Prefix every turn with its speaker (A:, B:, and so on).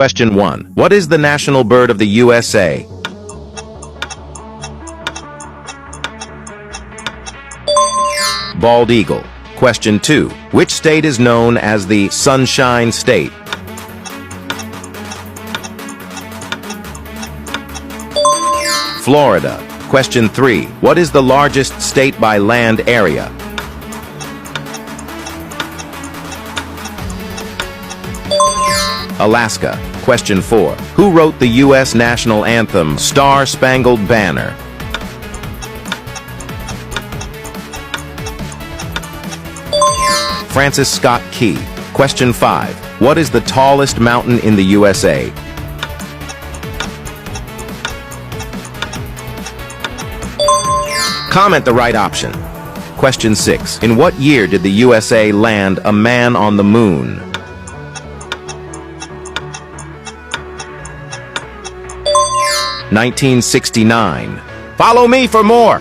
A: Question 1. What is the national bird of the USA? Bald eagle. Question 2. Which state is known as the Sunshine State? Florida. Question 3. What is the largest state by land area? Alaska. Question 4. Who wrote the U.S. national anthem, Star Spangled Banner? Francis Scott Key. Question 5. What is the tallest mountain in the USA? Comment the right option. Question 6. In what year did the USA land a man on the moon? (1969). Follow me for more!